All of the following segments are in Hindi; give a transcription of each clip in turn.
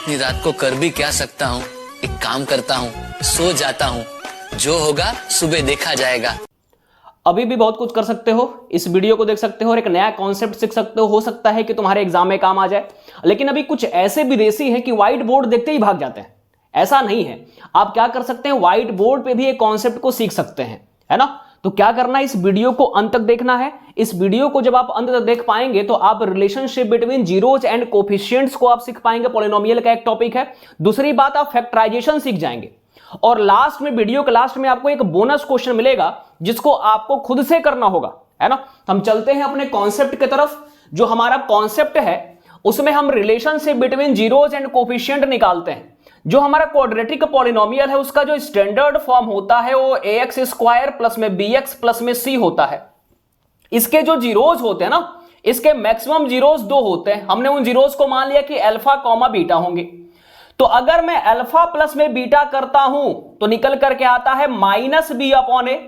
इतनी रात को कर भी क्या सकता हूँ, एक काम करता हूँ, सो जाता हूँ, जो होगा सुबह देखा जाएगा। अभी भी बहुत कुछ कर सकते हो, इस वीडियो को देख सकते हो और एक नया कॉन्सेप्ट सीख सकते हो सकता है कि तुम्हारे एग्जाम में काम आ जाए। लेकिन अभी कुछ ऐसे विदेशी हैं कि व्हाइट बोर्ड देखते ही भाग जाते हैं। ऐसा नहीं है, आप क्या कर सकते हैं, व्हाइट बोर्ड पे भी एक कॉन्सेप्ट को सीख सकते हैं, है ना। तो क्या करना है, इस वीडियो को अंत तक देखना है। इस वीडियो को जब आप अंत तक देख पाएंगे तो आप relationship between zeros and coefficients को आप सीख पाएंगे, पॉलिनोमियल का एक टॉपिक है। दूसरी बात, आप फैक्टराइजेशन सीख जाएंगे और लास्ट में, वीडियो के लास्ट में आपको एक बोनस क्वेश्चन मिलेगा जिसको आपको खुद से करना होगा, है ना। हम चलते हैं अपने कॉन्सेप्ट की तरफ। जो हमारा कॉन्सेप्ट है उसमें हम relationship between zeros and coefficient निकालते हैं। जो हमारा क्वाड्रेटिक पॉलिनोमियल है उसका जो स्टैंडर्ड फॉर्म होता है वो ax स्क्वायर प्लस में bx प्लस में c होता है। इसके जो जीरोज होते हैं ना, इसके मैक्सिमम जीरोज 2 होते हैं। हमने उन जीरोज को मान लिया कि अल्फा कॉमा बीटा होंगे। तो अगर मैं अल्फा प्लस में बीटा करता हूं तो निकल करके आता है माइनस बी अपॉन ए।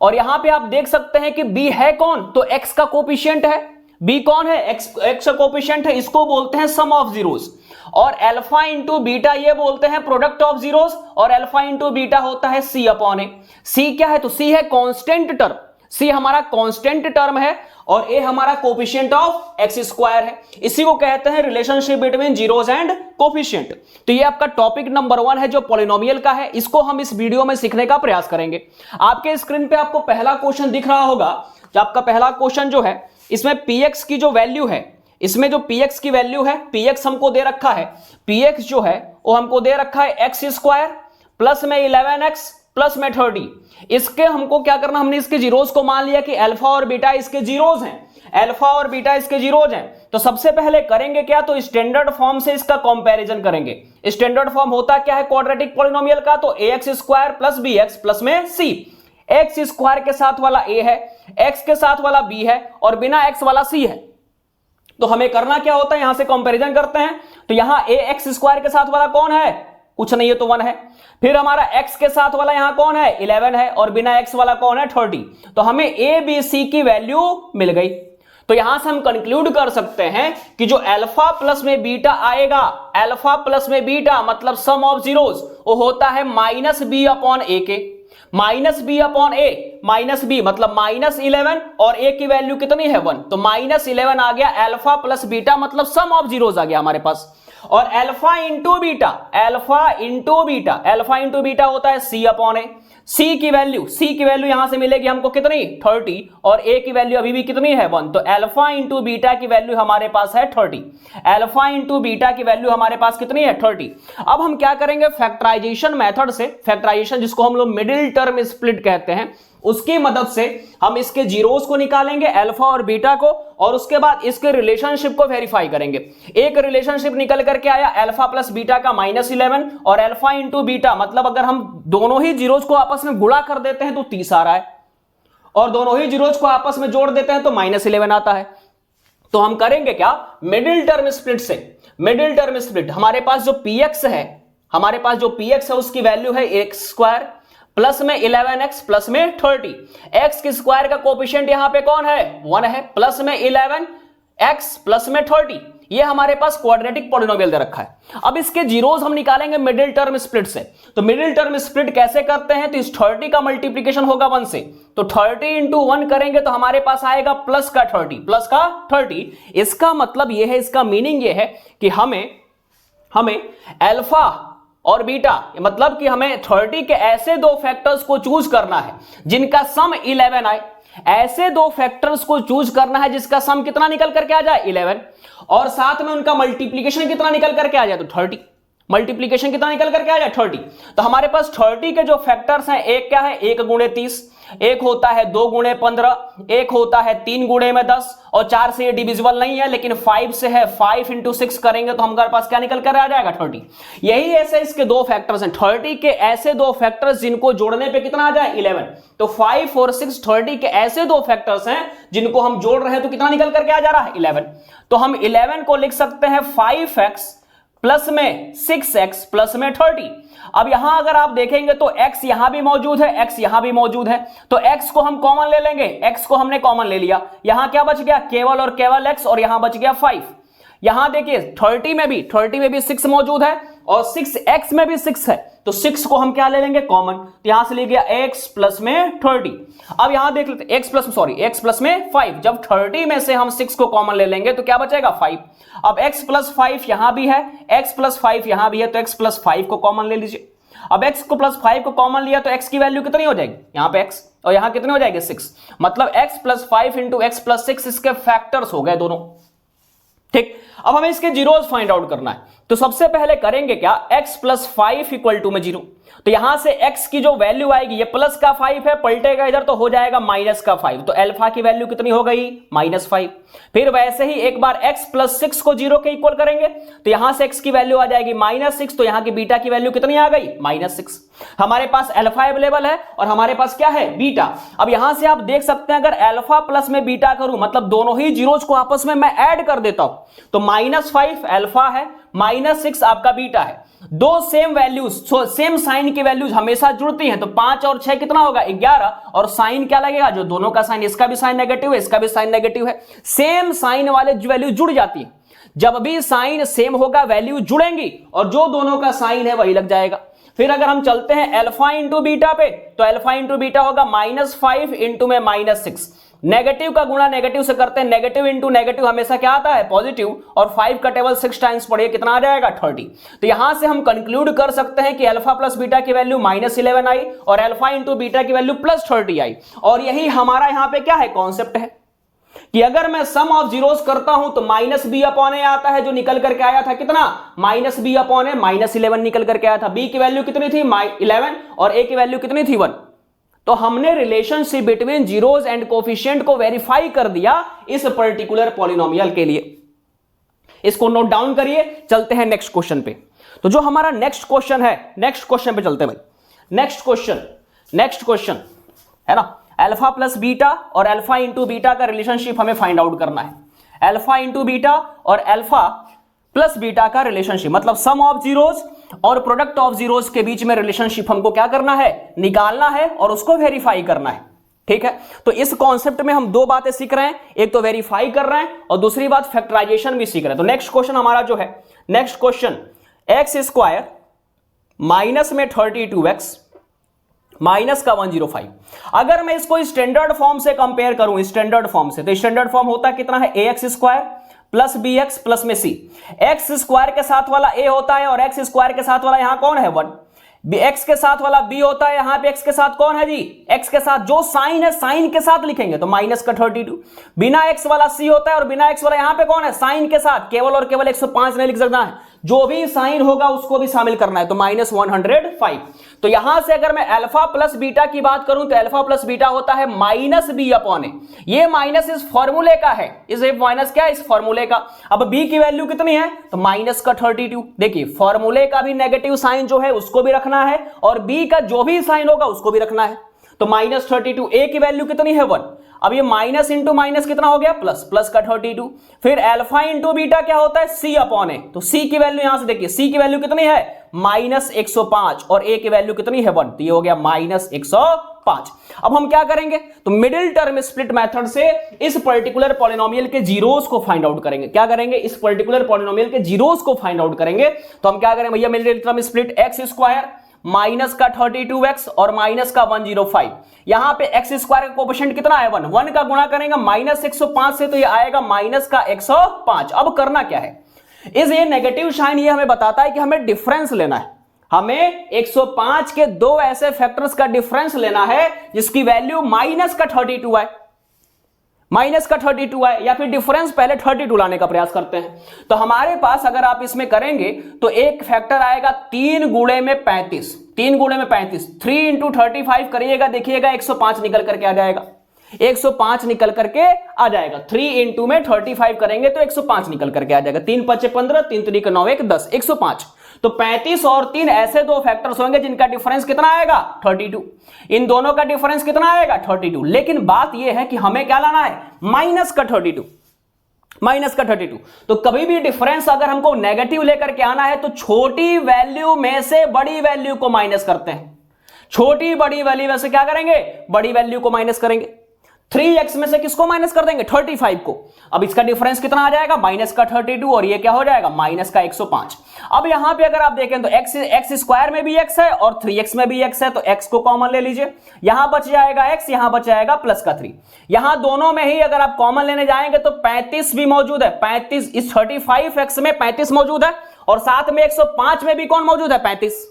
और यहां पे आप देख सकते हैं कि b है कौन, तो x का कोफिशिएंट है। b कौन है, x का कोफिशिएंट है, इसको बोलते हैं सम ऑफ जीरोज। और अल्फा इंटू बीटा ये बोलते हैं प्रोडक्ट ऑफ जीरोज, और अल्फा इंटू बीटा होता है c अपॉन ए। c क्या है, तो c है कांस्टेंट टर्म, c हमारा कांस्टेंट टर्म है और a हमारा कोफिशिएंट ऑफ x स्क्वायर है। इसी को कहते हैं relationship between zeros and coefficient. तो ये आपका टॉपिक नंबर 1 है जो पॉलिनोमियल का है। इसको हम इस वीडियो में सीखने का प्रयास करेंगे। आपके स्क्रीन पे आपको पहला क्वेश्चन दिख रहा होगा। जो आपका पहला क्वेश्चन जो है, इसमें px की जो वैल्यू है, इसमें जो px की वैल्यू है, px हमको दे रखा है, px जो है वो हमको दे रखा है x स्क्वायर प्लस में 11x प्लस में 30। इसके हमको क्या करना, हमने इसके जीरोज को मान लिया कि अल्फा और बीटा इसके जीरोज हैं, अल्फा और बीटा इसके जीरोज हैं। तो सबसे पहले करेंगे क्या, तो स्टैंडर्ड फॉर्म से इसका कंपैरिजन करेंगे। स्टैंडर्ड फॉर्म होता क्या है क्वाड्रेटिक पॉलिनोमियल का, तो ax square plus bx plus में c। x स्क्वायर के साथ वाला a है, x के साथ वाला b है और बिना x वाला c है। तो हमें करना क्या होता है, यहां से कंपैरिजन करते हैं। तो यहां ax स्क्वायर के साथ वाला कौन है, कुछ नहीं है तो 1 है। फिर हमारा x के साथ वाला यहां कौन है, 11 है, और बिना x वाला कौन है, 30। तो हमें a b c की वैल्यू मिल गई। तो यहां से हम कंक्लूड कर सकते हैं कि जो अल्फा प्लस में बीटा आएगा, अल्फा प्लस में बीटा मतलब सम ऑफ जीरोज, वो होता है माइनस बी अपॉन ए के। माइनस बी अपॉन ए, माइनस बी मतलब माइनस 11 और ए की वैल्यू कितनी है 1, तो माइनस 11 आ गया। अल्फा प्लस बीटा मतलब सम ऑफ जीरोज आ गया हमारे पास। और alpha into beta, alpha into beta, alpha into beta होता है सी अपॉन ए। सी की वैल्यू यहां से मिलेगी हमको कितनी 30 और ए की वैल्यू अभी भी कितनी है 1। तो अल्फा इंटू बीटा की वैल्यू हमारे पास है 30। अल्फा इंटू बीटा की वैल्यू हमारे पास कितनी है 30। अब हम क्या करेंगे, फैक्टराइजेशन मेथड से, फैक्टराइजेशन जिसको हम लोग मिडिल टर्म स्प्लिट कहते हैं, उसकी मदद से हम इसके जीरोस को निकालेंगे, अल्फा और बीटा को, और उसके बाद इसके रिलेशनशिप को वेरीफाई करेंगे। एक रिलेशनशिप निकल करके आया अल्फा प्लस बीटा का -11 और अल्फा इंटू बीटा मतलब अगर हम दोनों ही जीरोस को आपस में गुणा कर देते हैं तो 30 आ रहा है, और दोनों ही जीरोस को आपस में जोड़ देते हैं तो -11 आता है। तो हम करेंगे क्या, मिडिल टर्म स्प्लिट से, मिडिल टर्म स्प्लिट हमारे पास जो px है, हमारे पास जो px है उसकी वैल्यू है x स्क्वायर प्लस में 11x प्लस में 30। x के स्क्वायर का कोफिशिएंट यहां पे कौन है 1 है, प्लस में 11x प्लस में 30। ये हमारे पास क्वाड्रेटिक पॉलिनोमियल दे रखा है। अब इसके जीरोस हम निकालेंगे मिडिल टर्म स्प्लिट से। तो मिडिल टर्म स्प्लिट कैसे करते हैं, तो इस 30 का मल्टीप्लीकेशन होगा 1 से, तो 30 इंटू 1 करेंगे तो हमारे पास आएगा प्लस का 30। इसका मतलब यह है, इसका मीनिंग यह है कि हमें अल्फा और बीटा मतलब कि हमें 30 के ऐसे दो फैक्टर्स को चूज करना है जिनका सम 11 आए। ऐसे दो फैक्टर्स को चूज करना है जिसका सम कितना निकल करके आ जाए 11, और साथ में उनका मल्टीप्लीकेशन कितना निकल करके आ जाए तो 30। मल्टीप्लीकेशन कितना निकल करके आ जाए 30। तो हमारे पास 30 के जो फैक्टर्स हैं, एक क्या है 1 गुणे 30, एक होता है 2 गुणे 15, एक होता है 3 गुणे में 10, और 4 से ये डिविजिबल नहीं है लेकिन 5 से है। 5 इंटू 6 करेंगे तो हमारे पास क्या निकल कर आ जाएगा 30। यही ऐसे इसके दो फैक्टर्स हैं, 30 के ऐसे दो फैक्टर्स जिनको जोड़ने पे कितना आ जाए 11। तो 5 और 6 30 के ऐसे दो फैक्टर्स हैं जिनको हम जोड़ रहे हैं तो कितना निकल करके आ जा रहा है 11। तो हम 11 को लिख सकते हैं 5x प्लस में 6x प्लस में 30। अब यहां अगर आप देखेंगे तो x यहां भी मौजूद है, x यहां भी मौजूद है, तो x को हम कॉमन ले लेंगे। x को हमने कॉमन ले लिया, यहां क्या बच गया केवल और केवल x, और यहां बच गया 5। यहां देखिए 30 में भी 6 मौजूद है और 6x में भी 6 है, तो 6 को हम क्या ले लेंगे कॉमन, तो यहां से ले गया x प्लस में 30। अब यहां देख लेते x प्लस में 5, जब 30 में से हम 6 को कॉमन ले लेंगे तो क्या बचेगा 5। अब x प्लस 5 यहां भी है, x प्लस 5 यहां भी है, तो x प्लस 5 को कॉमन ले लीजिए। अब x को प्लस 5 को कॉमन लिया तो x की वैल्यू कितनी हो जाएगी, यहां पे x और यहां कितने हो जाएंगे 6, मतलब x plus 5 into x plus 6 इसके फैक्टर्स हो गए दोनों। ठीक, अब हमें इसके जीरोस फाइंड आउट करना है, तो सबसे पहले करेंगे क्या, x प्लस 5 इक्वल टू में 0, तो यहां से x की जो वैल्यू आएगी, ये प्लस का 5 है, पलटेगा इधर तो हो जाएगा माइनस का 5, तो अल्फा की वैल्यू कितनी हो गई -5। फिर वैसे ही एक बार x प्लस 6 को 0 के इक्वल करेंगे, तो यहां से x की वैल्यू आ जाएगी -6, तो यहां की बीटा की वैल्यू कितनी आ गई -6। हमारे पास अल्फा अवेलेबल है और हमारे पास क्या है बीटा। अब यहां से आप देख सकते हैं अगर अल्फा प्लस में बीटा करूं, मतलब दोनों ही जीरोस को आपस में मैं ऐड कर देता हूं, तो -5 अल्फा है, -6 आपका बीटा है। दो सेम वैल्यूज, सेम साइन की वैल्यूज हमेशा जुड़ती हैं, तो 5 और 6 कितना होगा 11, और साइन क्या लगेगा, जो दोनों का साइन, इसका भी साइन नेगेटिव है, इसका भी साइन नेगेटिव है, सेम साइन वाले वैल्यू जुड़ जाती है। जब भी साइन सेम होगा वैल्यू जुड़ेंगी और जो दोनों का साइन है वही लग जाएगा। फिर अगर हम चलते हैं अल्फा इंटू बीटा पे, तो अल्फा इंटू बीटा होगा -5 इंटू में -6, नेगेटिव का गुणा नेगेटिव से करते हैं, नेगेटिव इंटू नेगेटिव हमेशा क्या आता है पॉजिटिव, और 5 का टेबल 6 टाइम्स पढ़िए कितना आ जाएगा 30। तो यहां से हम कंक्लूड कर सकते हैं कि अल्फा प्लस बीटा की वैल्यू -11 आई और अल्फा इंटू बीटा की वैल्यू +30 आई। और यही हमारा यहां पे क्या है कॉन्सेप्ट है कि अगर मैं सम ऑफ जीरोस करता हूं तो -b/a आता है, जो निकल करके आया था कितना -b/a -11 निकल करके आया था। b की वैल्यू कितनी थी 11 और a की वैल्यू कितनी थी 1। तो हमने relationship between zeros and coefficient को वेरीफाई कर दिया इस पर्टिकुलर पॉलिनोमियल के लिए। इसको नोट डाउन करिए, चलते हैं नेक्स्ट क्वेश्चन पे। तो जो हमारा नेक्स्ट क्वेश्चन है, नेक्स्ट क्वेश्चन पे चलते हैं भाई। नेक्स्ट क्वेश्चन है ना, अल्फा प्लस बीटा और अल्फा इंटू बीटा का रिलेशनशिप हमें फाइंड आउट करना है। अल्फा इंटू बीटा और अल्फा प्लस बीटा का रिलेशनशिप, मतलब सम ऑफ जीरोस और प्रोडक्ट ऑफ जीरोस के बीच में रिलेशनशिप हमको क्या करना है, निकालना है और उसको वेरीफाई करना है। ठीक है, तो इस कॉन्सेप्ट में हम दो बातें सीख रहे हैं, एक तो वेरीफाई कर रहे हैं और दूसरी बात फैक्टराइजेशन भी सीख रहे हैं। तो नेक्स्ट क्वेश्चन हमारा जो है, नेक्स्ट क्वेश्चन x² माइनस में 32x माइनस का 105। अगर मैं इसको स्टैंडर्ड फॉर्म से कंपेयर करूं, स्टैंडर्ड फॉर्म से, तो स्टैंडर्ड फॉर्म होता कितना है ax² प्लस bx प्लस में c। x² के साथ वाला a होता है और x² के साथ वाला यहां कौन है 1, x के साथ वाला b होता है, यहां पे x के साथ कौन है जी, x के साथ जो साइन है साइन के साथ लिखेंगे तो माइनस का 32। बिना x वाला c होता है और बिना x वाला यहां पे कौन है साइन के साथ, केवल और केवल 105 नहीं लिख सकना है, जो भी साइन होगा उसको भी शामिल करना है, तो -105। तो यहां से अगर मैं अल्फा प्लस बीटा की बात करूं तो अल्फा प्लस बीटा होता है -b/a। ये माइनस इस फॉर्मूले का है, इस माइनस क्या है इस फॉर्मूले का। अब b की वैल्यू कितनी है तो माइनस का 32। देखिए फॉर्मूले का भी नेगेटिव साइन जो है उसको भी रखना है और b का जो भी साइन होगा उसको भी रखना है, तो -32। a की वैल्यू कितनी है 1। अब ये माइनस इंटू माइनस कितना हो गया प्लस, प्लस का 32। फिर अल्फा इंटू बीटा क्या होता है c/a, तो c की वैल्यू यहां से देखिए, c की वैल्यू कितनी है -105 और a की वैल्यू कितनी है 1, तो ये हो गया -105। अब हम क्या करेंगे, तो मिडिल टर्म स्प्लिट मेथड से इस पर्टिकुलर पॉलिनोमियल के जीरोस को फाइंड आउट करेंगे। क्या करेंगे, इस पर्टिकुलर पॉलिनोमियल के जीरोस को फाइंड आउट करेंगे। तो हम क्या करेंगे भैया, middle term split x² minus का 32x और माइनस का 105। यहां पे x² का कोएफिशिएंट कितना है 1 का गुणा करेंगे -105 से, तो ये आएगा माइनस का 105। अब करना क्या है, इस ये नेगेटिव साइन ये हमें बताता है कि हमें डिफरेंस लेना है, हमें 105 के दो ऐसे फैक्टर्स का डिफरेंस लेना है जिसकी वैल्यू माइनस का 32 है, माइनस का 32 है, या फिर डिफरेंस पहले 32 लाने का प्रयास करते हैं। तो हमारे पास अगर आप इसमें करेंगे तो एक फैक्टर आएगा 3 गुणे में 35, 3 गुणे में 35, 3 इंटू 35 करिएगा, देखिएगा 105 निकल करके आ जाएगा, 105 निकल करके आ जाएगा। 3 इंटू में 35 करेंगे तो 105 निकल करके आ जाएगा, 3 5 15, 3 3 9 1 10, 105। तो 35 और 3 ऐसे दो फैक्टर्स होंगे जिनका डिफरेंस कितना आएगा 32। इन दोनों का डिफरेंस कितना आएगा 32। लेकिन बात यह है कि हमें क्या लाना है माइनस का 32, माइनस का 32। तो कभी भी डिफरेंस अगर हमको नेगेटिव लेकर के आना है तो छोटी वैल्यू में से बड़ी वैल्यू को माइनस करते हैं, छोटी बड़ी वैल्यू में से क्या करेंगे बड़ी वैल्यू को माइनस करेंगे। 3x में से किसको माइनस कर देंगे 35 को। अब इसका डिफरेंस कितना आ जाएगा माइनस का 32 और ये क्या हो जाएगा माइनस का 105। अब यहां पे अगर आप देखें तो x स्क्वायर में भी x है और 3x में भी x है, तो x को कॉमन ले लीजिए, यहां बच जाएगा x, यहां बच जाएगा प्लस का 3। यहां दोनों में ही अगर आप कॉमन लेने जाएंगे तो 35 भी मौजूद है, 35 इस 35x में 35 मौजूद है और साथ में 105 में भी कौन मौजूद है 35।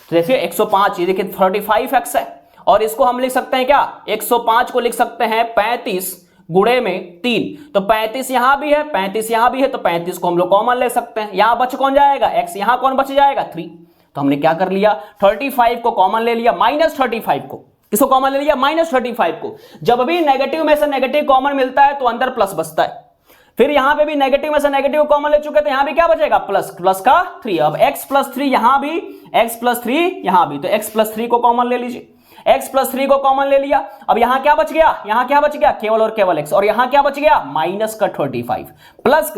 तो देखिए 105, ये देखिए 35x है और इसको हम लिख सकते हैं क्या 105 को लिख सकते हैं 35 गुणे में 3, तो 35 यहां भी है 35 यहां भी है, तो 35 को हम लोग कॉमन ले सकते हैं। यहां बच कौन जाएगा x, यहां कौन बच जाएगा 3। तो हमने क्या कर लिया 35 को कॉमन ले लिया, माइनस 35 को, किसको कॉमन ले लिया माइनस 35 को। जब भी नेगेटिव में से नेगेटिव कॉमन मिलता है तो अंदर प्लस बचता है, फिर यहां पे भी नेगेटिव में से नेगेटिव कॉमन ले चुके तो यहां भी क्या बचेगा प्लस, प्लस का 3। अब x प्लस 3 यहां भी, x प्लस 3 यहां भी, तो x प्लस 3 को कॉमन ले लीजिए, x प्लस 3 को कॉमन ले लिया। अब यहां क्या बच गया, यहां क्या बच गया केवल और केवल x, और यहां क्या बच गया माइनस का 35 प्लस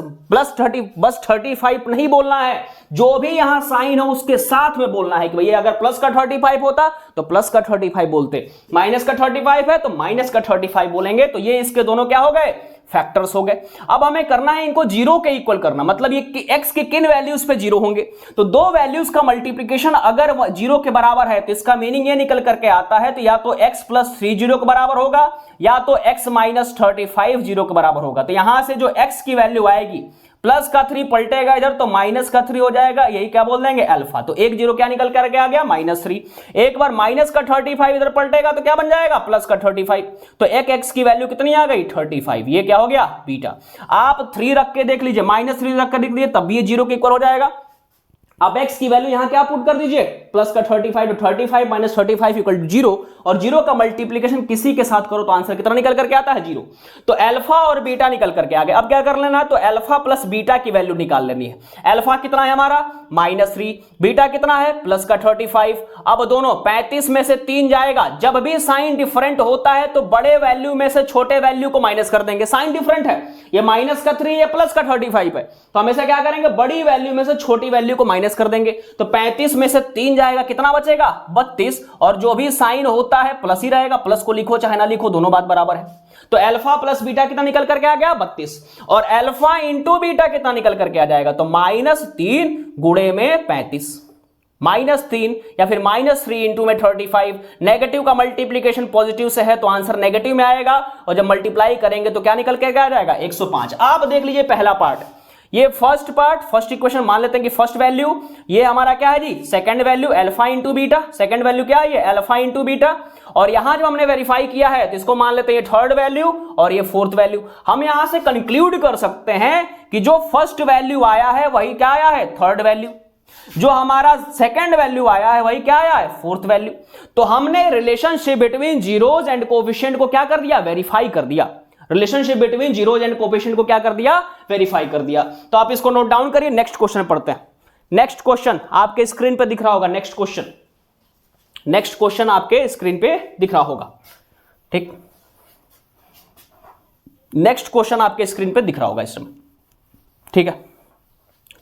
30, बस 35 नहीं बोलना है, जो भी यहां साइन हो उसके साथ में बोलना है कि भैया अगर प्लस का 35 होता तो प्लस का 35 बोलते, माइनस का 35 है तो माइनस का 35 बोलेंगे। तो ये इसके दोनों क्या हो गए फैक्टर्स हो गए। अब हमें करना है इनको जीरो के इक्वल करना, मतलब ये x के किन वैल्यूज पे जीरो होंगे, तो दो वैल्यूज का मल्टीप्लीकेशन अगर जीरो के बराबर है तो इसका मीनिंग ये निकल करके आता है तो या तो x प्लस 3 जीरो के बराबर होगा या तो x माइनस 35 जीरो के बराबर होगा। तो यहां से जो x की वैल्यू आएगी प्लस का 3 पलटेगा इधर तो माइनस का 3 हो जाएगा, यही क्या बोल देंगे अल्फा। तो एक जीरो क्या निकल करके आ गया -3, एक बार माइनस का 35 इधर पलटेगा तो क्या बन जाएगा प्लस का 35, तो एक x की वैल्यू कितनी आ गई 35, ये क्या हो गया बीटा। आप 3 रख के देख लीजिए, -3 रख कर देख लीजिए तब भी ये जीरो के इक्वल हो जाएगा। अब x की वैल्यू यहां क्या पुट कर दीजिए प्लस का 35, तो 35 माइनस 35 इक्वल टू 0, और जीरो का मल्टीप्लीकेशन किसी के साथ करो तो आंसर कितना निकल करके आता है 0। तो अल्फा और बीटा निकल करके आ गए। अब क्या कर लेना है तो अल्फा प्लस बीटा की वैल्यू निकाल लेनी है। अल्फा कितना है हमारा -3, बीटा कितना है प्लस का 35। अब दोनों 35 में से 3 जाएगा, जब भी साइन डिफरेंट होता है तो बड़े वैल्यू में से छोटे वैल्यू को माइनस कर देंगे। साइन डिफरेंट है, ये माइनस का 3 ये प्लस का 35 है, तो हमेशा क्या करेंगे बड़ी वैल्यू में से छोटी वैल्यू को माइनस कर देंगे। तो 35 में से 3 जाएगा, कितना बचेगा 32, और जो भी साइन होता है प्लस ही रहेगा, प्लस को लिखो चाहे ना लिखो दोनों बात बराबर है। तो अल्फा प्लस बीटा कितना निकल करके आ गया 32, और अल्फा इंटू बीटा कितना निकल करके आ जाएगा तो -3 गुणे में 35, -3 या फिर -3 इंटू में 35। नेगेटिव का मल्टीप्लीकेशन पॉजिटिव से है तो आंसर नेगेटिव में आएगा, और जब मल्टीप्लाई करेंगे तो क्या निकल के आ जाएगा 105। आप देख लीजिए पहला पार्ट, ये फर्स्ट पार्ट, फर्स्ट इक्वेशन मान लेते हैं कि फर्स्ट वैल्यू ये हमारा क्या है g second value alpha into beta, second value क्या है ये अल्फा इंटू बीटा, और यहां जब हमने वेरीफाई किया है तो इसको मान लेते हैं ये थर्ड वैल्यू और ये फोर्थ वैल्यू। हम यहां से कंक्लूड कर सकते हैं कि जो फर्स्ट वैल्यू आया है वही क्या आया है थर्ड वैल्यू, जो हमारा सेकंड वैल्यू आया है वही क्या आया है फोर्थ वैल्यू। तो हमने relationship between zeros and coefficient को क्या कर दिया वेरीफाई कर दिया, relationship between zeros and coefficient को क्या कर दिया वेरीफाई कर दिया। तो आप इसको नोट डाउन करिए, नेक्स्ट क्वेश्चन पढ़ते हैं। नेक्स्ट क्वेश्चन आपके स्क्रीन पे दिख रहा होगा, नेक्स्ट क्वेश्चन आपके स्क्रीन पे दिख रहा होगा, ठीक, नेक्स्ट क्वेश्चन आपके स्क्रीन पे दिख रहा होगा इस समय, ठीक है।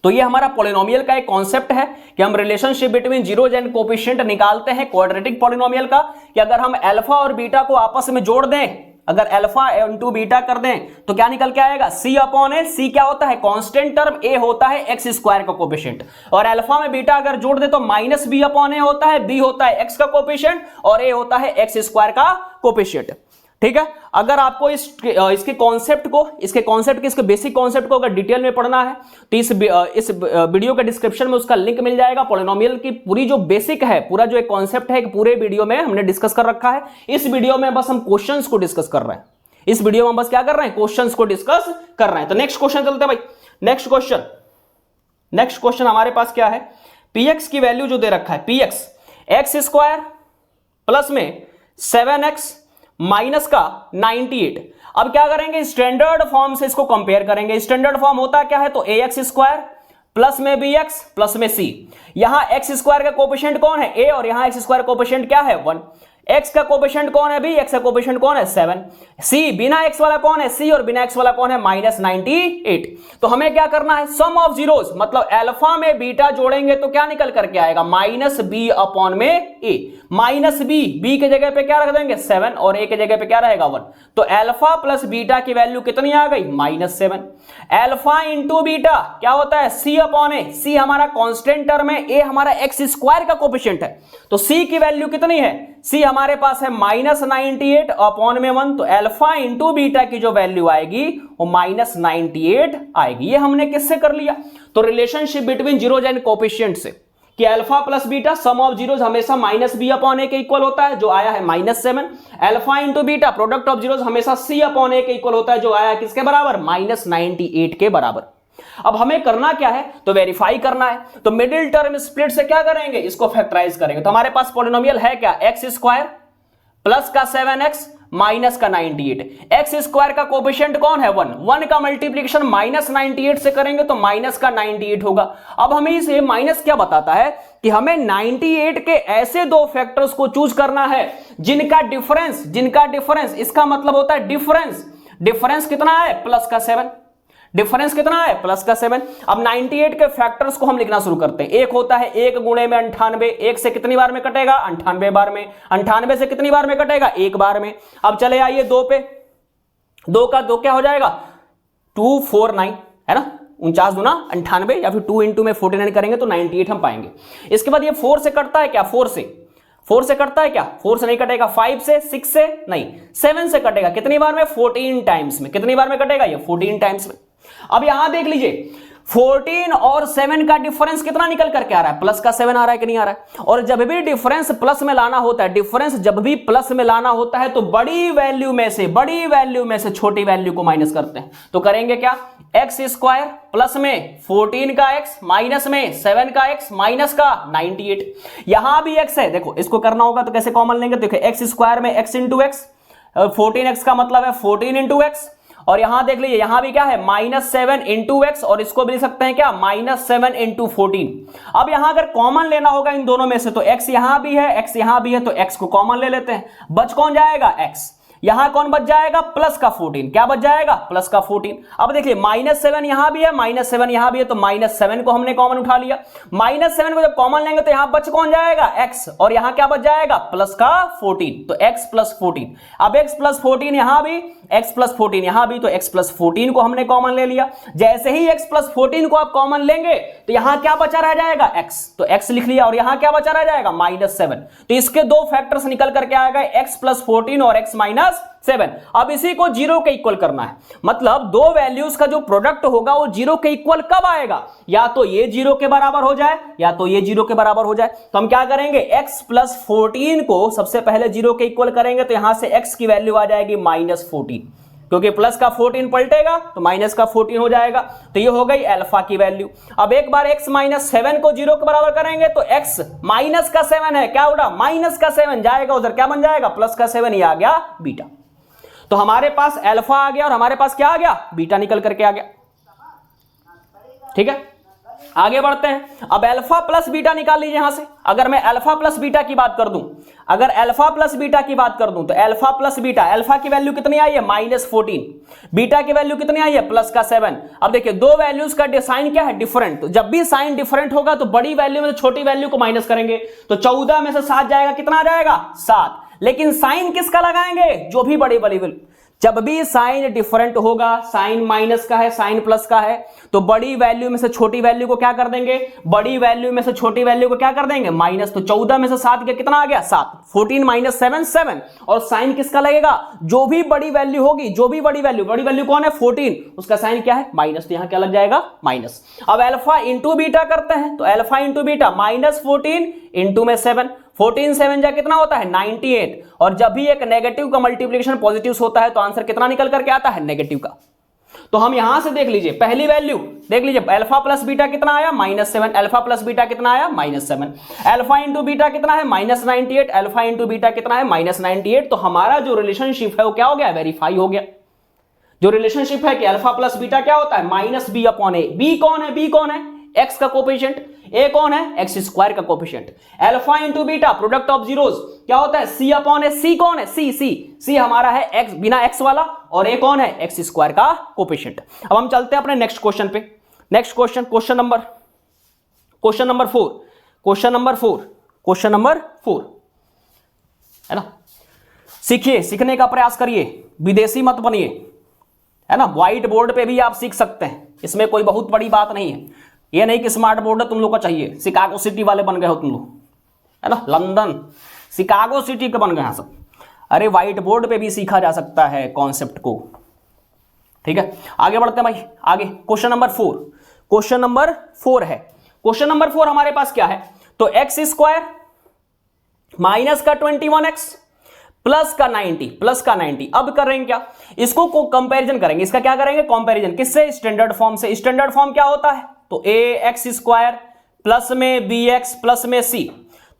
तो ये हमारा पॉलिनोमियल का एक कॉन्सेप्ट है कि हम relationship between zeros and coefficient निकालते हैं क्वाड्रेटिक पॉलिनोमियल का, कि अगर हम अल्फा और बीटा को आपस में जोड़ दें, अगर अल्फा इंटू बीटा कर दें तो क्या निकल के आएगा c अपॉन ए। c क्या होता है कांस्टेंट टर्म, a होता है x स्क्वायर का कोएफिशिएंट, और अल्फा में बीटा अगर जोड़ दे तो माइनस b अपॉन ए होता है, b होता है x का कोएफिशिएंट और a होता है x स्क्वायर का कोएफिशिएंट, ठीक है। अगर आपको इसके कॉन्सेप्ट को, इसके बेसिक कॉन्सेप्ट को अगर डिटेल में पढ़ना है तो इस वीडियो के डिस्क्रिप्शन में उसका लिंक मिल जाएगा। पॉलिनोमियल की पूरी जो बेसिक है, पूरा जो एक कॉन्सेप्ट है पूरे वीडियो में हमने डिस्कस कर रखा है। इस वीडियो में बस हम क्वेश्चंस को डिस्कस कर रहे हैं, इस वीडियो में बस क्या कर रहे हैं क्वेश्चंस को डिस्कस कर रहे हैं। तो नेक्स्ट क्वेश्चन चलते हैं भाई। नेक्स्ट क्वेश्चन हमारे पास क्या है, px की वैल्यू जो दे रखा है px x स्क्वायर प्लस में 7x माइनस का 98। अब क्या करेंगे स्टैंडर्ड फॉर्म से इसको कंपेयर करेंगे। स्टैंडर्ड फॉर्म होता क्या है तो ax स्क्वायर प्लस में bx प्लस में c। यहां x स्क्वायर का कोएफिशिएंट कौन है a, और यहां x स्क्वायर कोएफिशिएंट क्या है 1। x का कोएफिशिएंट कौन है b, x का कोएफिशिएंट कौन है 7। c बिना x वाला कौन है c, और बिना x वाला कौन है -98। तो हमें क्या करना है सम ऑफ जीरोस, मतलब अल्फा में बीटा जोड़ेंगे तो क्या निकल करके आएगा -b अपॉन में a। माइनस बी के जगह पे क्या रख देंगे 7 और ए के जगह पे क्या रहेगा 1। तो अल्फा प्लस बीटा की वैल्यू कितनी आ गई -7। अल्फा इंटू बीटा क्या होता है सी अपॉन ए, सी हमारा कांस्टेंट टर्म है, ए हमारा एक्स स्क्वायर का कोफिशिएंट है, तो सी की वैल्यू कितनी है, सी हमारे पास है -98 अपॉन में 1, तो अल्फा इंटू बीटा की जो वैल्यू आएगी वो -98 आएगी। ये हमने किससे कर लिया, तो relationship between zeros and coefficient से, कि alpha plus beta some of zeros हमेशा -b अपॉन ए के इक्वल होता है, जो आया है -7। Alpha into beta product of zeros हमेशा c अपॉन ए के इक्वल होता है, जो आया है किसके बराबर, -98 के बराबर। अब हमें करना क्या है, तो वेरीफाई करना है, तो मिडिल टर्म स्प्लिट से क्या करेंगे, इसको फैक्टराइज करेंगे। तो हमारे पास पॉलिनोमियल है क्या, एक्स स्क्वायर प्लस का 7x माइनस का 98। एक्स स्क्वायर का कोफिशिएंट कौन है 1 का मल्टीप्लिकेशन -98 से करेंगे तो माइनस का 98 होगा। अब हमें इसे माइनस क्या बताता है कि हमें 98 के ऐसे दो फैक्टर्स को चूज करना है जिनका डिफरेंस इसका मतलब होता है डिफरेंस कितना है प्लस का 7, डिफरेंस कितना है प्लस का 7। अब 98 के फैक्टर्स को हम लिखना शुरू करते हैं। एक होता है 1 गुणे में 98, 1 से कितनी बार में कटेगा 98 बार में, 98 से कितनी बार में कटेगा 1 बार में। अब चले आइए 2 पे, 2 का 2 क्या हो जाएगा 249 है ना, 49 दूना 98, या फिर 2 इंटू में 49 करेंगे तो 98 हम पाएंगे। इसके बाद ये 4 से कटता है क्या, 4 से कटता है क्या, 4 से नहीं कटेगा, 5 से, 6 से नहीं, 7 से कटेगा, कितनी बार में 14 टाइम्स में, कितनी बार में कटेगा ये 14 टाइम्स में। अब यहां देख लीजिए 14 और 7 का डिफरेंस कितना निकल करके आ रहा है, प्लस का 7 आ रहा है कि नहीं आ रहा है। और जब भी डिफरेंस प्लस में लाना होता है, डिफरेंस जब भी प्लस में लाना होता है तो बड़ी वैल्यू में से छोटी वैल्यू को माइनस करते हैं। तो करेंगे क्या, एक्स स्क्वायर प्लस में 14 का एक्स माइनस में 7 का एक्स माइनस का 98। यहां भी एक्स है, देखो इसको करना होगा तो कैसे कॉमन लेंगे, देखो एक्स स्क्वायर में एक्स इंटू एक्स, 14x का मतलब है 14 इंटू एक्स, और यहां देख लीजिए यहां भी क्या है -7 इंटू एक्स, और इसको भी लिख सकते हैं क्या -7 इंटू 14। अब यहां अगर कॉमन लेना होगा इन दोनों में से, तो x यहां भी है x यहां भी है, तो x को कॉमन ले लेते हैं, बच कौन जाएगा x, यहां कौन बच जाएगा प्लस का 14, क्या बच जाएगा प्लस का 14। अब देखिए -7 यहां भी है -7 यहां भी है, तो -7 को हमने कॉमन उठा लिया, -7 को जब कॉमन लेंगे तो यहां बच कौन जाएगा x, और यहां क्या बच जाएगा प्लस का 14, तो x प्लस 14। अब x प्लस 14 यहां भी, x प्लस 14 यहां भी, तो x प्लस 14 को हमने कॉमन ले लिया। जैसे ही x प्लस 14 को आप कॉमन लेंगे तो यहां क्या बचा रह जाएगा x, तो x लिख लिया, और यहां क्या बचा रह जाएगा -7। तो इसके दो फैक्टर्स निकल करके आएगा x प्लस 14 और x माइनस 7। अब इसी को 0 के इक्वल करना है, मतलब दो वैल्यूज का जो प्रोडक्ट होगा वो 0 के इक्वल कब आएगा, या तो ये 0 के बराबर हो जाए या तो ये 0 के बराबर हो जाए। तो हम क्या करेंगे, x प्लस 14 को सबसे पहले 0 के इक्वल करेंगे, तो यहां से x की वैल्यू आ जाएगी -14, क्योंकि प्लस का 14 पलटेगा तो माइनस का 14 हो जाएगा। तो ये हो गई अल्फा की वैल्यू। अब एक बार x माइनस 7 को 0 के बराबर करेंगे तो x माइनस का 7 है, क्या उड़ा माइनस का 7 जाएगा उधर, क्या बन जाएगा प्लस का 7, ये आ गया बीटा। तो हमारे पास अल्फा आ गया और हमारे पास क्या आ गया, बीटा निकल करके आ गया। ठीक है, आगे बढ़ते हैं। अब अल्फा प्लस बीटा निकाल लीजिए यहां से। अगर मैं अल्फा प्लस बीटा की बात कर दूं, तो अल्फा प्लस बीटा, अल्फा की वैल्यू कितनी आई है -14, बीटा की वैल्यू कितनी आई है प्लस का 7। अब देखिए दो वैल्यूज का साइन क्या है डिफरेंट, तो जब भी साइन डिफरेंट होगा तो बड़ी वैल्यू में से छोटी वैल्यू को माइनस करेंगे, तो 14 में से 7 जाएगा, कितना आ जाएगा 7। लेकिन साइन किसका लगाएंगे, जो भी बड़ी वैल्यू, जब भी साइन डिफरेंट होगा, साइन माइनस का है साइन प्लस का है, तो बड़ी वैल्यू में से छोटी वैल्यू को क्या कर देंगे, बड़ी वैल्यू में से छोटी वैल्यू को क्या कर देंगे माइनस। तो 14 में से 7 गया, कितना आ गया 7, 14 माइनस 7 7। और साइन किसका लगेगा, जो भी बड़ी वैल्यू होगी, जो भी बड़ी वैल्यू कौन है 14, उसका साइन क्या है माइनस, तो यहां क्या लग जाएगा माइनस। अब अल्फा इंटू बीटा करते हैं, तो अल्फा इंटू बीटा -14 इंटू में 7, 14 7 जा कितना होता है 98। और जब भी एक नेगेटिव का मल्टीप्लिकेशन पॉजिटिव होता है तो आंसर कितना निकल करके आता है नेगेटिव का। तो हम यहां से देख लीजिए, पहली वैल्यू देख लीजिए, अल्फा प्लस बीटा कितना आया -7, अल्फा प्लस बीटा कितना आया -7, अल्फा इंटू बीटा कितना है -98, अल्फा इंटू बीटा कितना है -98। तो हमारा जो रिलेशनशिप है वो क्या हो गया, वेरीफाई हो गया। जो रिलेशनशिप है कि अल्फा प्लस बीटा क्या होता है -b अपॉन ए। बी कौन है x का कोफिशिएंट, ए कौन है एक्स स्क्वायर का coefficient. Alpha into beta product of zeros क्या होता है c अपॉन ए। सी कौन है, सी हमारा है x बिना x वाला, और ए कौन है एक्स स्क्वायर का कोफिशिएंट। अब हम चलते हैं अपने नेक्स्ट क्वेश्चन पे। Next question number 4। है ना। सीखिए, सीखने का प्रयास करिए, विदेशी मत बनिए, है ना। व्हाइट बोर्ड पे भी आप सीख सकते हैं, इसमें कोई बहुत बड़ी बात नहीं है। ये नहीं कि स्मार्ट बोर्ड तुम लोग को चाहिए, शिकागो सिटी वाले बन गए हो तुम लोग, है ना। लंदन, शिकागो सिटी के बन गए हैं सब। अरे व्हाइट बोर्ड पे भी सीखा जा सकता है कॉन्सेप्ट को, ठीक है। आगे बढ़ते हैं भाई, आगे क्वेश्चन नंबर 4। क्वेश्चन नंबर 4 है, क्वेश्चन नंबर 4 हमारे पास क्या है, तो एक्स स्क्वायर माइनस का 21x प्लस का 90। अब करेंगे क्या, इसको कंपैरिजन करेंगे, इसका क्या करेंगे, कंपैरिजन किससे, स्टैंडर्ड फॉर्म से। स्टैंडर्ड फॉर्म क्या होता है, तो ए एक्स स्क्वायर प्लस में बी एक्स प्लस में सी।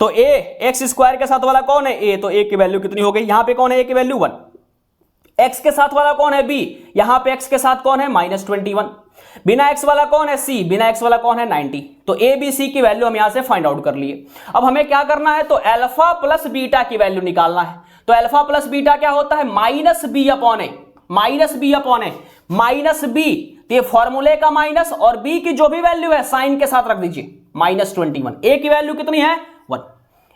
तो ए एक्स स्क्वायर के साथ वाला कौन है, ए, तो ए की वैल्यू कितनी हो गई, यहां पे कौन है, ए की वैल्यू 1। एक्स के साथ वाला कौन है, बी, यहां पे एक्स के साथ कौन है, -21। बिना एक्स वाला कौन है, सी, बिना एक्स वाला कौन है, 90। तो ए बी सी की वैल्यू हम यहां से फाइंड आउट कर लिए। अब हमें क्या करना है, तो अल्फा प्लस बीटा की वैल्यू निकालना है। तो अल्फा प्लस बीटा क्या होता है, -b अपॉन ए, माइनस बी। तो ये फॉर्मूले का माइनस और बी की जो भी वैल्यू है साइन के साथ रख दीजिए, -21। ए की वैल्यू कितनी है, 1।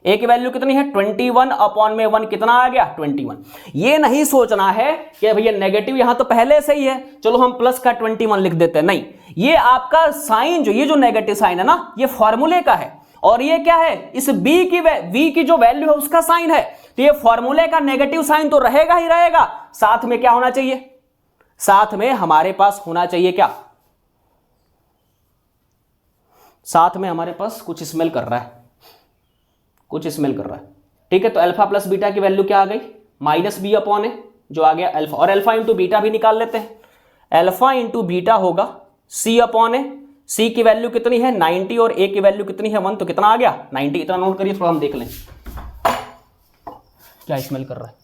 ए की वैल्यू कितनी है, 21 अपॉन में 1 कितना आ गया, 21। ये नहीं सोचना है कि भैया नेगेटिव यहां तो पहले से ही है, चलो हम प्लस का 21 लिख देते हैं, नहीं। ये आपका साइन जो, ये जो नेगेटिव साइन है ना, ये फॉर्मूले का है, और ये क्या है, इस बी की जो वैल्यू है उसका साइन है। तो ये फॉर्मूले का नेगेटिव साइन तो रहेगा ही रहेगा, साथ में क्या होना चाहिए, साथ में हमारे पास होना चाहिए क्या, साथ में हमारे पास कुछ स्मेल कर रहा है, ठीक है। तो अल्फा प्लस बीटा की वैल्यू क्या आ गई, -b अपॉन ए, जो आ गया अल्फा, और अल्फा इंटू बीटा भी निकाल लेते हैं। अल्फा इंटू बीटा होगा c अपॉन ए, c की वैल्यू कितनी है 90 और a की वैल्यू कितनी है 1, तो कितना आ गया 90। इतना नोट करिए, थोड़ा हम देख लें क्या स्मेल कर रहा है,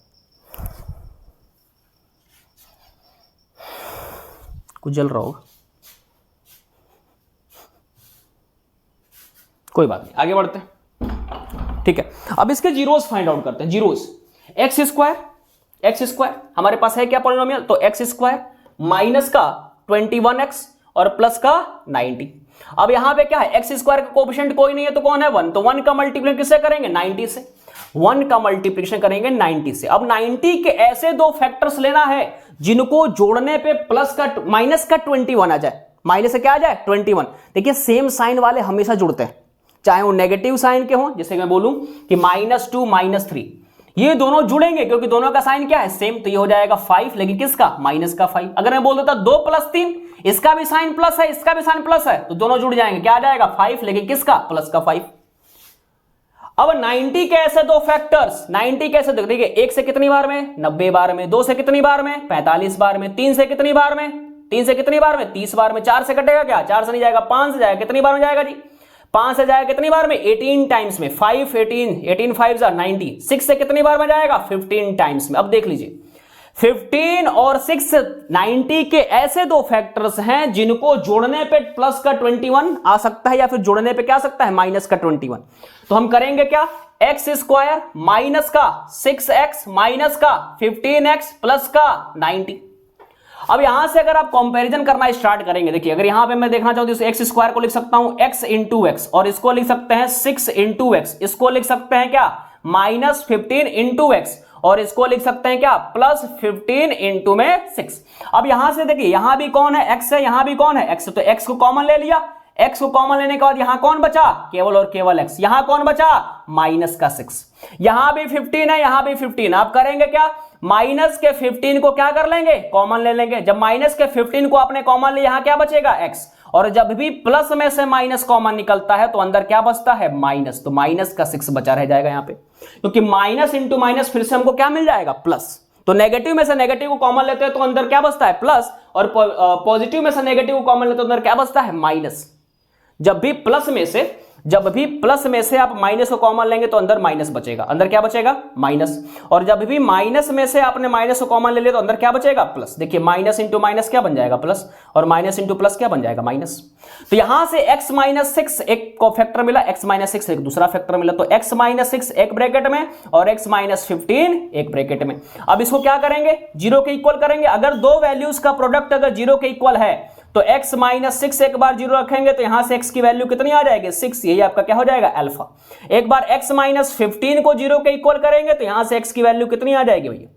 कुछ जल रहा होगा, कोई बात नहीं, आगे बढ़ते हैं, ठीक है। अब इसके जीरोस फाइंड आउट करते हैं। जीरोस, एक्स स्क्वायर हमारे पास है क्या पॉलिनोमियल, तो एक्स स्क्वायर माइनस का 21x और प्लस का 90। अब यहां पे क्या है, एक्स स्क्वायर का कोएफिशिएंट कोई नहीं है तो कौन है, 1। तो 1 का मल्टीप्लिकेशन किससे करेंगे, 90 से। 1 का मल्टीप्लिकेशन करेंगे 90 से। अब 90 के ऐसे दो फैक्टर्स लेना है जिनको जोड़ने पे प्लस का माइनस का 21 आ जाए, माइनस से क्या आ जाए 21। देखिए सेम साइन वाले हमेशा जुड़ते हैं, चाहे वो नेगेटिव साइन के हों, जैसे मैं बोलूं कि -2 -3, ये दोनों जुड़ेंगे क्योंकि दोनों का साइन क्या है, सेम। तो ये हो जाएगा 5, लेकिन किसका, माइनस का 5। अगर मैं बोल देता 2 + 3, इसका भी साइन प्लस है, इसका भी साइन प्लस है, तो दोनों जुड़ जाएंगे, क्या आ जाएगा 5, लेकिन किसका, प्लस का 5। अब 90 के ऐसे दो फैक्टर्स, 90 कैसे देखिए, 1 से कितनी बार में, 90 बार में, 2 से कितनी बार में, 45 बार में, 3 से कितनी बार में, 3 से कितनी बार में, 30 बार में, 4 से कटेगा क्या, 4 से नहीं जाएगा, 5 से जाएगा, कितनी बार में जाएगा जी, 5 से जाएगा कितनी बार में, 18 टाइम्स में, 5 18 5 90। 6 से कितनी बार में जाएगा, 15 टाइम्स में। अब देख लीजिए 15 और 6 90 के ऐसे दो फैक्टर्स हैं जिनको जोड़ने पे प्लस का 21 आ सकता है या फिर जोड़ने पे क्या आ सकता है, माइनस का 21। तो हम करेंगे क्या, एक्स स्क्वायर माइनस का 6x माइनस का 15x प्लस का 90। अब यहां से अगर आप कंपैरिजन करना स्टार्ट करेंगे, देखिए अगर यहां पे मैं देखना चाहूं तो एक्स स्क्वायर को लिख सकता हूं x इंटू एक्स, और इसको लिख सकते हैं 6 इंटू एक्स, इसको लिख सकते हैं क्या -15 इंटू एक्स, और इसको लिख सकते हैं क्या +15 इंटू में 6। अब यहां से देखिए यहां भी कौन है, x है, यहां भी कौन है, x। तो x को कॉमन ले लिया, x को कॉमन लेने के बाद यहां कौन बचा, केवल और केवल x। यहां कौन बचा, माइनस का 6। यहां भी 15 है, यहां भी 15। आप करेंगे क्या, माइनस के 15 को क्या कर लेंगे, कॉमन ले लेंगे। जब माइनस के 15 को आपने कॉमन लिया, यहां क्या बचेगा x, और जब भी प्लस में से माइनस कॉमन निकलता है तो अंदर क्या बचता है, माइनस। तो माइनस का 6 बचा रह जाएगा यहां पे, क्योंकि माइनस इंटू माइनस फिर से हमको क्या मिल जाएगा, प्लस। तो नेगेटिव में से नेगेटिव को कॉमन लेते हैं तो अंदर क्या बचता है, प्लस, और पॉजिटिव में से नेगेटिव को कॉमन लेते हैं तो अंदर क्या बचता है, माइनस। जब भी प्लस में से आप माइनस को कॉमन लेंगे तो अंदर माइनस बचेगा, अंदर क्या बचेगा, माइनस। और जब भी माइनस में से आपने माइनस को कॉमन ले लिया तो अंदर क्या बचेगा, प्लस। देखिए माइनस इंटू माइनस क्या बन जाएगा, प्लस, और माइनस इंटू प्लस क्या बन जाएगा, माइनस। तो यहां से x -6 एक को फैक्टर मिला, x -6 एक दूसरा फैक्टर मिला, तो x -6 एक ब्रैकेट में और x -15 एक ब्रैकेट में। अब इसको क्या करेंगे, जीरो के इक्वल करेंगे। अगर दो वैल्यूज का प्रोडक्ट अगर जीरो के इक्वल है तो x माइनस 6 एक बार 0 रखेंगे तो यहां से x की वैल्यू कितनी आ जाएगी 6, यही आपका क्या हो जाएगा अल्फा। एक बार x माइनस 15 को 0 के इक्वल करेंगे तो यहां से x की वैल्यू कितनी आ जाएगी भैया,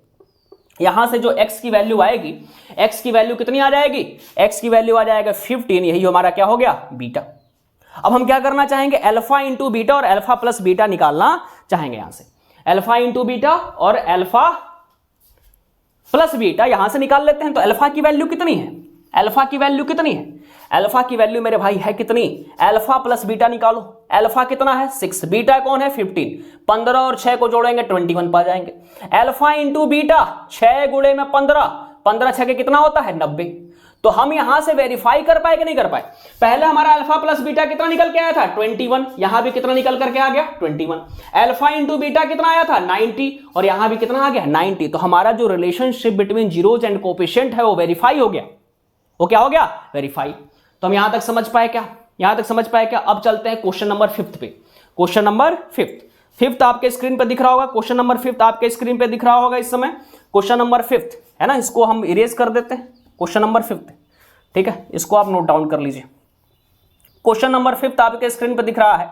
यहां से जो x की वैल्यू आएगी, x की वैल्यू कितनी आ जाएगी, x की वैल्यू आ जाएगा 15, यही हमारा क्या हो गया बीटा। अब हम क्या करना चाहेंगे, अल्फा इंटू बीटा और अल्फा प्लस बीटा निकालना चाहेंगे। यहां से अल्फा इंटू बीटा और अल्फा प्लस बीटा यहां से निकाल लेते हैं। तो अल्फा की वैल्यू कितनी है, अल्फा की वैल्यू कितनी है, अल्फा की वैल्यू मेरे भाई है कितनी, अल्फा प्लस बीटा निकालो। अल्फा कितना है 6, बीटा कौन है 15, 15 और 6 को जोड़ेंगे 21 पा जाएंगे। अल्फा इंटू बीटा 6 गुणे में 15, 15 6 के कितना होता है 90। तो हम यहां से वेरीफाई कर पाए कि नहीं कर पाए, पहले हमारा अल्फा प्लस बीटा कितना निकल के आया था 21, यहां भी कितना निकल करके आ गया 21। अल्फा इंटू बीटा कितना आया था 90 और यहां भी कितना आ गया 90। तो हमारा जो relationship between zeros and coefficient है वो वेरीफाई हो गया, वो क्या हो गया वेरीफाई। तो हम यहां तक समझ पाए क्या, यहां तक समझ पाए क्या। अब चलते हैं क्वेश्चन नंबर 5 पे। क्वेश्चन नंबर 5 आपके स्क्रीन पे दिख रहा होगा, क्वेश्चन नंबर 5 आपके स्क्रीन पे दिख रहा होगा इस समय। क्वेश्चन नंबर 5 है ना, इसको हम इरेज कर देते हैं। क्वेश्चन नंबर 5, ठीक है, इसको आप नोट डाउन कर लीजिए। क्वेश्चन नंबर 5 आपके स्क्रीन पे दिख रहा है,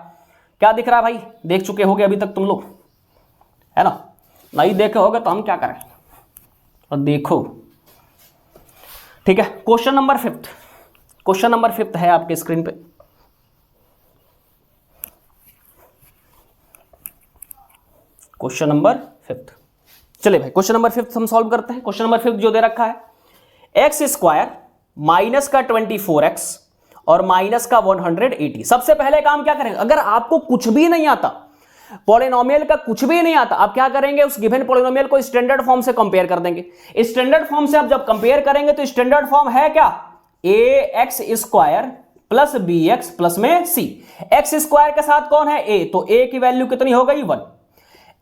क्या दिख रहा है भाई, देख चुके होगे अभी तक तुम लोग, है ना, नहीं देखे होगे तो हम क्या करें, और देखो, ठीक है। क्वेश्चन नंबर 5, क्वेश्चन नंबर 5 है आपके स्क्रीन पे। क्वेश्चन नंबर 5, चलिए भाई क्वेश्चन नंबर 5 हम सॉल्व करते हैं। क्वेश्चन नंबर 5 जो दे रखा है, एक्स स्क्वायर माइनस का 24x और माइनस का 180। सबसे पहले काम क्या करेंगे, अगर आपको कुछ भी नहीं आता, पॉलिनोमियल का कुछ भी नहीं आता, आप क्या करेंगे, उस गिवन पॉलिनोमियल को स्टैंडर्ड फॉर्म से कंपेयर कर देंगे। स्टैंडर्ड फॉर्म से आप जब कंपेयर करेंगे तो स्टैंडर्ड फॉर्म है क्या, ax square plus bx plus में c। x स्क्वायर के साथ कौन है a, तो a की वैल्यू कितनी हो गई 1।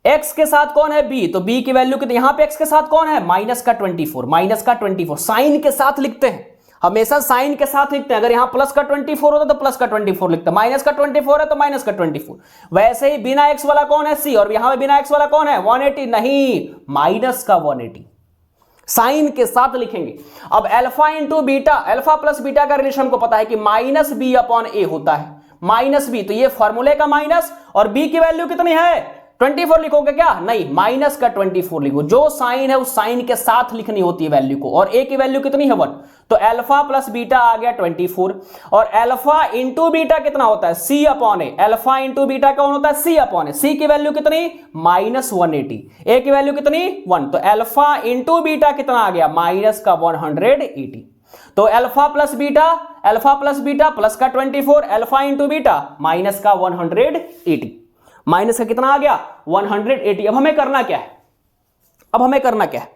x के साथ कौन है b, तो b की वैल्यू कितनी, यहां पे x के साथ कौन है माइनस का 24, माइनस का 24 साइन के साथ लिखते हैं, हमेशा साइन के साथ लिखते हैं। अगर यहां प्लस का 24 होता तो प्लस का 24 लिखते हैं, माइनस का 24 है तो माइनस का 24। वैसे ही बिना x वाला कौन है c, और यहां पे बिना x वाला कौन है 180, नहीं माइनस का 180, साइन के साथ लिखेंगे। अब alpha into beta, alpha plus beta का रिलेशन हमको पता है कि माइनस बी अपॉन ए होता है, माइनस बी, तो ये फॉर्मूले का माइनस, और बी की वैल्यू कितनी है 24 लिखोगे क्या, नहीं माइनस का 24 लिखो, जो साइन है उस साइन के साथ लिखनी होती है वैल्यू को, और ए की वैल्यू कितनी है 1, तो अल्फा प्लस बीटा आ गया 24, और अल्फा इंटू बीटा कितना होता है c अपॉन ए, अल्फा इंटू बीटा कौन होता है c अपॉन ए, c की वैल्यू कितनी माइनस 180, ए की वैल्यू कितनी 1, तो अल्फा इंटू बीटा कितना आ गया माइनस का 180। तो alpha plus beta, alpha plus beta plus का 24, अल्फा इंटू बीटा माइनस का 180, माइनस का कितना आ गया 180। अब हमें करना क्या है, अब हमें करना क्या है,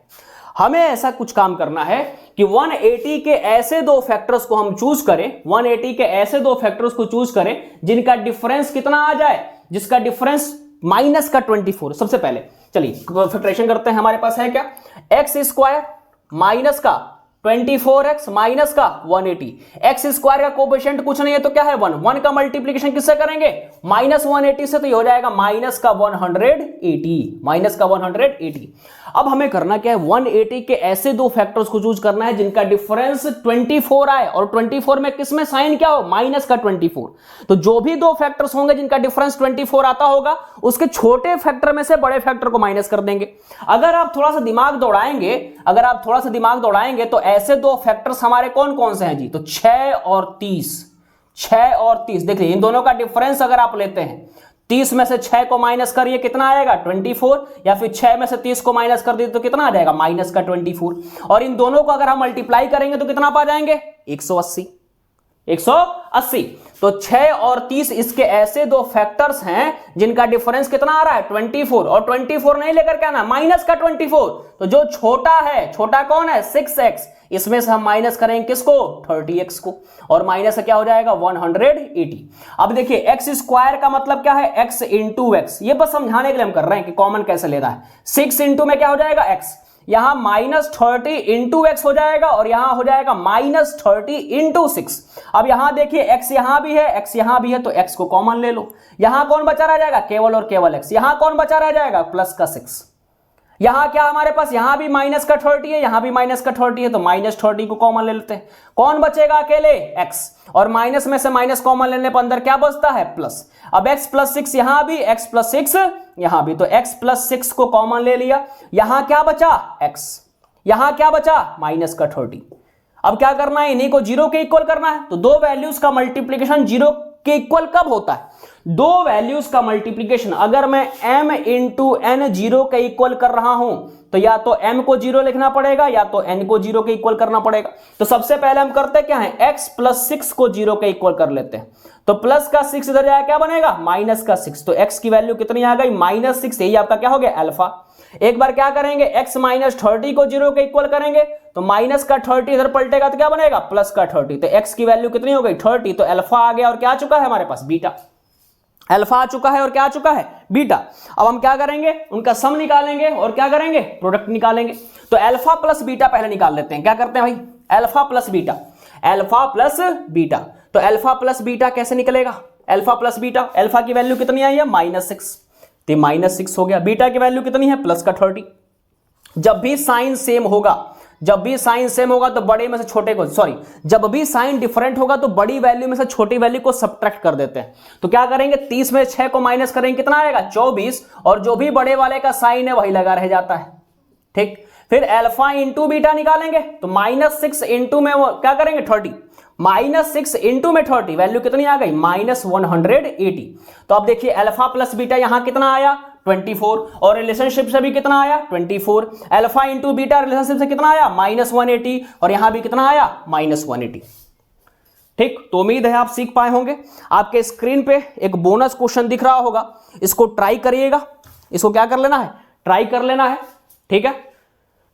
हमें ऐसा कुछ काम करना है कि 180 के ऐसे दो फैक्टर्स को हम चूज करें, 180 के ऐसे दो फैक्टर्स को चूज करें जिनका डिफरेंस कितना आ जाए, जिसका डिफरेंस माइनस का 24। सबसे पहले चलिए फैक्टराइजेशन करते हैं, हमारे पास है क्या, एक्स स्क्वायर माइनस का 24x माइनस का 180, एक्स स्क्वायर का कोएफिशिएंट कुछ नहीं है तो क्या है 1, 1 का मल्टीप्लीकेशन किससे करेंगे माइनस 180 से, तो ये हो जाएगा माइनस का 180, माइनस का 180। अब हमें करना क्या है, 180 के ऐसे दो फैक्टर्स को चूज करना है जिनका डिफरेंस 24 आए, और 24 में किसमें साइन क्या हो माइनस का 24। तो जो भी दो फैक्टर्स होंगे जिनका डिफरेंस 24 आता होगा, उसके छोटे फैक्टर में से बड़े फैक्टर को माइनस कर देंगे। अगर आप थोड़ा सा दिमाग दौड़ाएंगे, अगर आप थोड़ा सा दिमाग दौड़ाएंगे तो ऐसे दो फैक्टर्स हमारे कौन कौन से हैं जी, तो 6 और 30, 6 और 30। देखिए इन दोनों का डिफरेंस अगर आप लेते हैं, 30 में से 6 को माइनस करिए कितना आएगा 24, या फिर 6 में से 30 को माइनस कर दिए तो कितना आ जाएगा माइनस का 24, और इन दोनों को अगर हम मल्टीप्लाई करेंगे तो कितना पा जाएंगे 180, 180। तो 6 और 30 इसके ऐसे दो फैक्टर्स हैं जिनका डिफरेंस कितना आ रहा है 24, और 24 नहीं लेकर के आना माइनस का 24। तो जो छोटा है, छोटा कौन है 6x, इसमें से हम माइनस करेंगे किसको 30x को, और माइनस से क्या हो जाएगा 180। अब देखिए एक्स स्क्वायर का मतलब क्या है x इंटू एक्स, ये बस समझाने के लिए हम कर रहे हैं कि कॉमन कैसे लेना है। 6 इंटू में क्या हो जाएगा x, यहां माइनस 30 इंटू एक्स हो जाएगा, और यहां हो जाएगा माइनस 30 इंटू 6। अब यहां देखिए x यहां भी है, x यहां भी है, तो x को कॉमन ले लो, यहां कौन बचा रह जाएगा केवल और केवल x, यहां कौन बचा रह जाएगा प्लस का 6। यहां क्या हमारे पास, यहां भी माइनस का 30 है, यहां भी माइनस का 30 है, तो माइनस 30 को कॉमन ले लेते हैं। कौन बचेगा अकेले, x, और माइनस में से माइनस कॉमन लेने पर अंदर क्या बचता है, प्लस। अब x प्लस 6 यहां भी, x प्लस 6 यहां भी, तो x प्लस 6 को कॉमन ले लिया। यहां क्या बचा, x, यहां क्या बचा, माइनस का 30। अब क्या करना है, इन्हीं को जीरो के इक्वल करना है। तो दो वैल्यूज का मल्टीप्लीकेशन जीरो के इक्वल कब होता है, दो वैल्यूज का मल्टीप्लीकेशन अगर मैं m इंटू n जीरो के इक्वल कर रहा हूं, तो या तो m को जीरो लिखना पड़ेगा या तो n को जीरो के इक्वल करना पड़ेगा। तो सबसे पहले हम करते क्या है, x प्लस 6 को जीरो के इक्वल कर लेते हैं। तो प्लस का 6 इधर जाए क्या बनेगा, माइनस का 6। तो x की वैल्यू कितनी आ गई, -6। यही आपका क्या हो गया, अल्फा। एक बार क्या करेंगे, x माइनस 30 को जीरो के इक्वल करेंगे, तो माइनस का 30 इधर पलटेगा तो क्या बनेगा, प्लस का 30। तो x की वैल्यू कितनी हो गई, 30। तो अल्फा आ गया और क्या आ चुका है हमारे पास, बीटा। अल्फा आ चुका है और क्या आ चुका है, बीटा। अब हम क्या करेंगे, उनका सम निकालेंगे और क्या करेंगे, प्रोडक्ट निकालेंगे। तो अल्फा प्लस बीटा पहले निकाल लेते हैं। क्या करते हैं भाई, alpha plus beta, alpha plus beta. तो अल्फा प्लस बीटा कैसे निकलेगा, अल्फा प्लस बीटा, अल्फा की वैल्यू कितनी आई है, -6, तो -6 हो गया। बीटा की वैल्यू कितनी है, प्लस का 30। जब भी साइन सेम होगा, जब भी साइन सेम होगा तो बड़े में से छोटे को, सॉरी, जब भी साइन डिफरेंट होगा तो बड़ी वैल्यू में से छोटी वैल्यू को सब्ट्रैक्ट कर देते हैं। तो क्या करेंगे, 30 में 6 को माइनस करेंगे, कितना आएगा, 24, और जो भी बड़े वाले का साइन है वही लगा रह जाता है। ठीक, फिर अल्फा इंटू बीटा निकालेंगे, तो -6 इंटू में वो क्या करेंगे, 30, -6 इंटू में 30, वैल्यू कितनी आ गई, -180। तो अब देखिए अल्फा प्लस बीटा यहां कितना आया, 24, और रिलेशनशिप से भी कितना आया, 24। अल्फा इंटू बीटा रिलेशनशिप से कितना आया, -180, और यहां भी कितना आया, -180। ठीक, तो उम्मीद है आप सीख पाए होंगे। आपके स्क्रीन पे एक बोनस क्वेश्चन दिख रहा होगा, इसको ट्राई करिएगा। इसको क्या कर लेना है, ट्राई कर लेना है। ठीक है,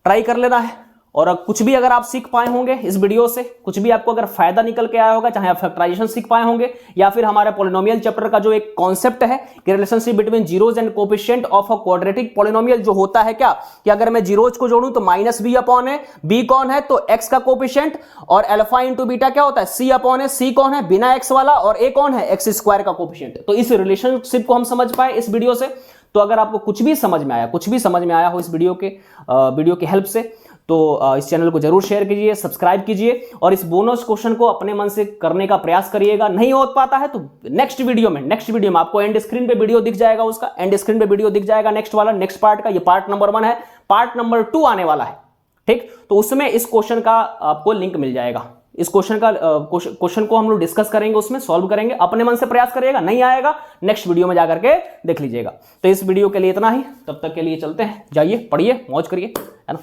ट्राई कर लेना है। और कुछ भी अगर आप सीख पाए होंगे इस वीडियो से, कुछ भी आपको अगर फायदा निकल के आया होगा, चाहे आप फैक्टराइजेशन सीख पाए होंगे या फिर हमारे पॉलिनोमियल चैप्टर का जो एक कॉन्सेप्ट है कि relationship between zeros and coefficient of a quadratic polynomial, जो होता है क्या कि अगर मैं जीरोज को जोड़ूं तो -b अपॉन है, b कौन है तो x का कोफिशिएंट, और अल्फा इंटू बीटा क्या होता है, c अपॉन है, c कौन है बिना x वाला, और a कौन है x² का कोफिशिएंट। तो इस रिलेशनशिप को हम समझ पाए इस वीडियो से। तो अगर आपको कुछ भी समझ में आया, कुछ भी समझ में आया हो इस वीडियो की हेल्प से, तो इस चैनल को जरूर शेयर कीजिए, सब्सक्राइब कीजिए, और इस बोनस क्वेश्चन को अपने मन से करने का प्रयास करिएगा। नहीं हो पाता है तो नेक्स्ट वीडियो में आपको एंड स्क्रीन पे वीडियो दिख जाएगा, उसका एंड स्क्रीन पे वीडियो दिख जाएगा नेक्स्ट वाला, नेक्स्ट पार्ट का। ये पार्ट नंबर 1 है, पार्ट नंबर 2 आने वाला है। ठीक, तो उसमें इस क्वेश्चन का आपको लिंक मिल जाएगा। इस क्वेश्चन को हम लोग डिस्कस करेंगे, उसमें सॉल्व करेंगे। अपने मन से प्रयास करिएगा, नहीं आएगा नेक्स्ट वीडियो में जाकर के देख लीजिएगा। तो इस वीडियो के लिए इतना ही, तब तक के लिए चलते हैं, जाइए पढ़िए, मौज करिए, है ना।